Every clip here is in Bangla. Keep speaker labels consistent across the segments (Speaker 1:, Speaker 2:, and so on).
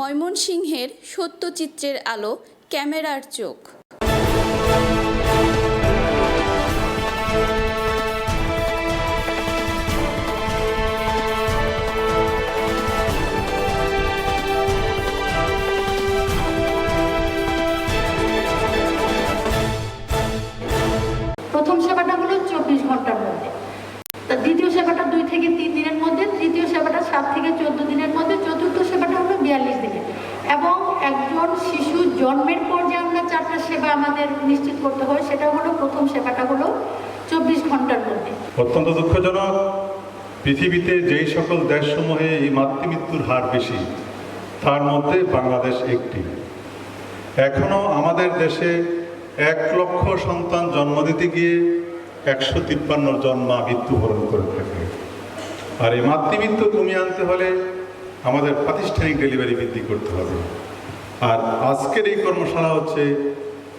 Speaker 1: ময়মনসিংহের সত্যচিত্রের আলো, ক্যামেরার চোখ।
Speaker 2: প্রথম সেবাটা হলো 24 ঘন্টার মধ্যে, দ্বিতীয় সেবাটা 2 থেকে 3 দিনের মধ্যে, তৃতীয় সেবাটা 7 থেকে 14 দিনের মধ্যে, চতুর্থ সেবাটা হলো 42 দিনে। এবং একজন শিশু জন্মের পর যে আমরা 4টা সেবা আমাদের নিশ্চিত করতে হয়, সেটা হলো প্রথম সেবাটা হলো 24 ঘন্টার মধ্যে।
Speaker 3: অত্যন্ত দুঃখজনক, পৃথিবীতে যেই সকল দেশসমূহে এই মাতৃমৃত্যুর হার বেশি, তার মধ্যে বাংলাদেশ একটি। এখনো আমাদের দেশে 1 লক্ষ সন্তান জন্ম দিতে গিয়ে 153 জন মা মৃত্যুবরণ করে থাকে। আর এই মাতৃমৃত্যু কমিয়ে আনতে হলে আমাদের প্রাতিষ্ঠানিক ডেলিভারি বৃদ্ধি করতে হবে। আর আজকের এই কর্মশালা হচ্ছে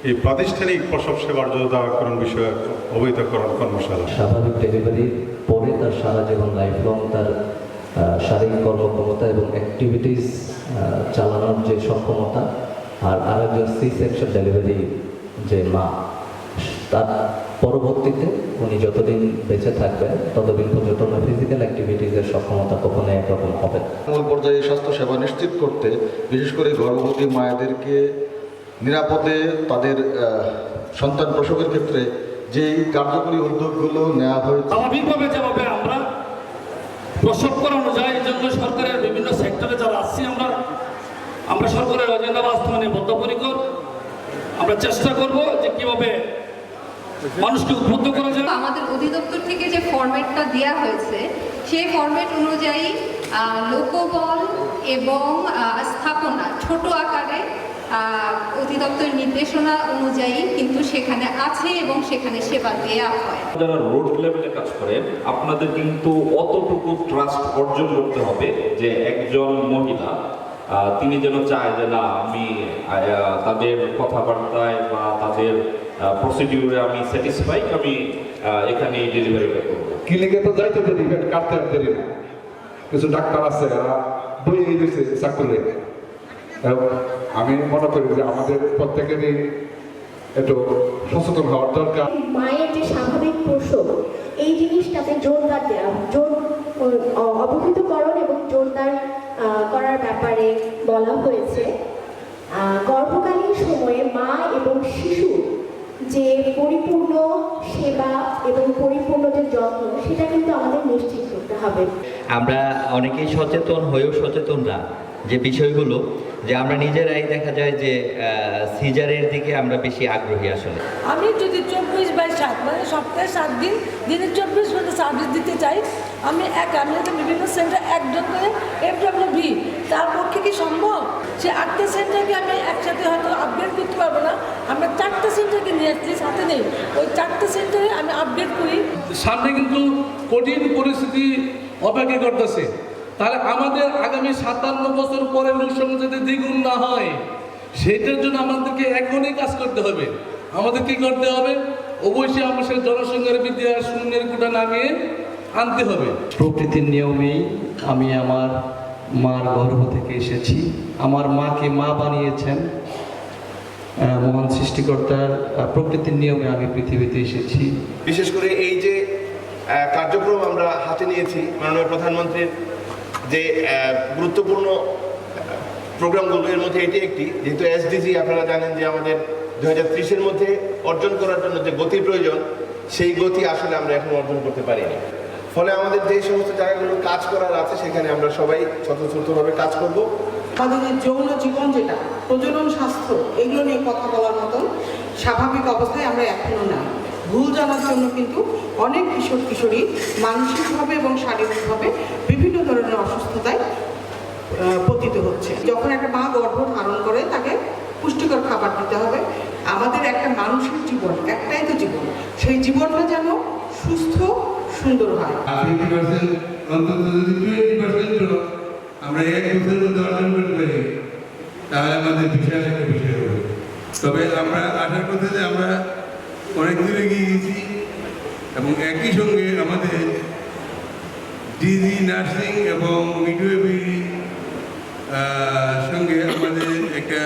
Speaker 3: এই প্রাতিষ্ঠানিক প্রসব সেবার জোরদারকরণ বিষয়ে অবহিতকরণ কর্মশালা।
Speaker 4: স্বাভাবিক ডেলিভারির পরে তার সারা জীবন লাইফলং তার শারীরিক কর্মক্ষমতা এবং অ্যাক্টিভিটিস চালানোর যে সক্ষমতা, আর আরেকজন সি সেকশন ডেলিভারি যে মা, তার পরবর্তীতে উনি যতদিন বেঁচে থাকবেন ততদিন পর্যন্ত ফিজিক্যাল অ্যাক্টিভিটিসের সক্ষমতা কখনো একরকম হবে না।
Speaker 5: মূল পর্যায়ে স্বাস্থ্যসেবা নিশ্চিত করতে বিশেষ করে গর্ভবতী মায়েদেরকে নিরাপদে তাদের সন্তান প্রসবের ক্ষেত্রে যেই কার্যকরী উদ্যোগগুলো নেওয়া হয়েছে,
Speaker 6: স্বাভাবিকভাবে যেভাবে আমরা প্রসব করানো যায়, এই জন্য সরকারের বিভিন্ন সেক্টরে যারা আসছি আমরা সরকারের এজেন্ডা বাস্তবায়নে বদ্ধপরিকর। আমরা চেষ্টা করব যে কিভাবে মানুষকে উদ্বুদ্ধ করা যায়।
Speaker 7: আমাদের অধিদপ্তর থেকে যে ফরম্যাটটা দেওয়া হয়েছে, সেই ফরম্যাট অনুযায়ী লোকবল এবং স্থাপনা ছোট আকারে অধিদপ্তরের নির্দেশনা অনুযায়ী কিন্তু সেখানে আছে এবং সেখানে সেবা দেওয়া হয়।
Speaker 8: যারা রোড লেভেলে কাজ করেন, আপনাদের কিন্তু অতটুকু ট্রাস্ট অর্জন করতে হবে যে একজন মহিলা তিনি যেন চায় যে না, আমি তাদের কথাবার্তায় বা তাদের প্রসিডিউরে আমি স্যাটিসফাই, আমি এখানে ডেলিভারিটা করবো।
Speaker 9: ক্লিনিকে তো যাইতে দেরি, কাটতে দেরি না। কিছু ডাক্তার আছে বই দিয়েছে চাকরি। আমি মনে করি যে আমাদের প্রত্যেকেরই একটু সচেতন হওয়ার দরকার।
Speaker 10: মায়ের যে স্বাভাবিক প্রসব, এই জিনিসটাতে জোরদার দেওয়া, অবহিতকরণ এবং জোরদার করার ব্যাপারে বলা হয়েছে। গর্ভকালীন সময়ে মা এবং শিশু যে পরিপূর্ণ সেবা এবং পরিপূর্ণ যে যত্ন, সেটা কিন্তু আমাদের নিশ্চিত করতে হবে।
Speaker 11: আমরা অনেকেই সচেতন হয়েও সচেতন না যে বিষয়গুলো, যে আমরা নিজেরাই দেখা যায় যে সিজারের দিকে আমরা বেশি আগ্রহী। আসলে
Speaker 12: আমি যদি 24/7 মানে সপ্তাহে 7 দিন, দিনে 24 ঘন্টা সার্ভিস দিতে চাই, আমি বিভিন্ন সেন্টার একজন করে FWB, তার পক্ষে কি সম্ভব? সে 8টা সেন্টারকে আমি একসাথে হয়তো আপডেট করতে পারবো না, আমরা 4টা সেন্টারকে নিয়ে আসছি সাথে নেই, ওই 4টা সেন্টারে আমি আপডেট করি।
Speaker 6: সামনে কিন্তু কঠিন পরিস্থিতি অপেক্ষা করতেছে, তাহলে আমাদের আগামী 57 বছর পরে লোকসংখ্যা যদি দ্বিগুণ না হয়, সেটার জন্য আমাদেরকে এখনই কাজ করতে হবে। আমাদের কি করতে হবে? অবশ্যই আমাদের জনসংখ্যার বৃদ্ধি আর শূন্যের কোটা নামিয়ে আনতে হবে।
Speaker 4: প্রকৃতির নিয়মেই আমি আমার মার গর্ভ থেকে এসেছি। আমার মাকে মা বানিয়েছেন মহান সৃষ্টিকর্তার। প্রকৃতির নিয়মে আমি পৃথিবীতে এসেছি।
Speaker 13: বিশেষ করে এই যে কার্যক্রম আমরা হাতে নিয়েছি, মাননীয় প্রধানমন্ত্রীর যে গুরুত্বপূর্ণ প্রোগ্রামগুলো, এর মধ্যে এটি একটি। যেহেতু SDG আপনারা জানেন যে আমাদের 2030-এর মধ্যে অর্জন করার জন্য যে গতি প্রয়োজন, সেই গতি আসলে আমরা এখন অর্জন করতে পারিনি। ফলে আমাদের যে সমস্ত জায়গাগুলো কাজ করার আছে, সেখানে আমরা সবাই স্বতঃস্ফূর্তভাবে কাজ করব।
Speaker 12: আমাদের যৌন জীবন, যেটা প্রজনন স্বাস্থ্য, এগুলো নিয়ে কথা বলার মতন স্বাভাবিক অবস্থায় আমরা এখনো না। ভুল জানার জন্য কিন্তু অনেক কিশোর কিশোরী মানসিকভাবে এবং শারীরিকভাবে বিভিন্ন ধরনের অসুস্থতায় পতিত হচ্ছে। যখন একটা মা গর্ভ ধারণ করে, তাকে পুষ্টিকর খাবার দিতে হবে। আমাদের একটা মানুষের জীবন, একটাই তো জীবন, সেই জীবনটা যেন সুস্থ সুন্দর হয়।
Speaker 9: 50% অন্তত যদি 20% আমরা 1 বছরের মধ্যে অর্জন করতে পারি, তাহলে আমাদের বিশাল একটা বিষয় হবে। তবে আমরা আশা করতে যে আমরা অনেক দূরে এগিয়ে গেছি, এবং একই সঙ্গে আমাদের ডিজি নার্সিং এবং মিডওয়াইফারি সঙ্গে আমাদের একটা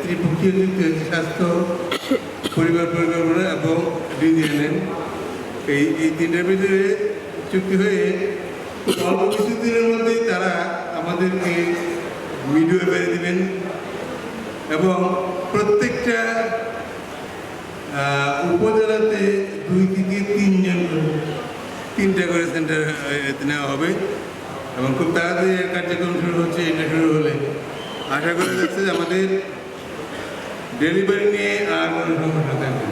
Speaker 9: ত্রিপক্ষীয় চুক্তি হচ্ছে স্বাস্থ্য, পরিবার পরিকল্পনা এবং ডিজিএনএম। এই তিনটার ভিতরে চুক্তি হয়ে অল্প কিছুদিনের মধ্যেই তারা আমাদেরকে মিডওয়াইফারি দেবেন এবং প্রত্যেকটা উপজেলাতে 2 থেকে 3টা করে সেন্টার নেওয়া হবে এবং খুব তাড়াতাড়ি কার্যক্রম শুরু হচ্ছে। এটা শুরু হলে আশা করা যাচ্ছে যে আমাদের ডেলিভারি নিয়ে আর কোনো সমস্যা থাকবে না।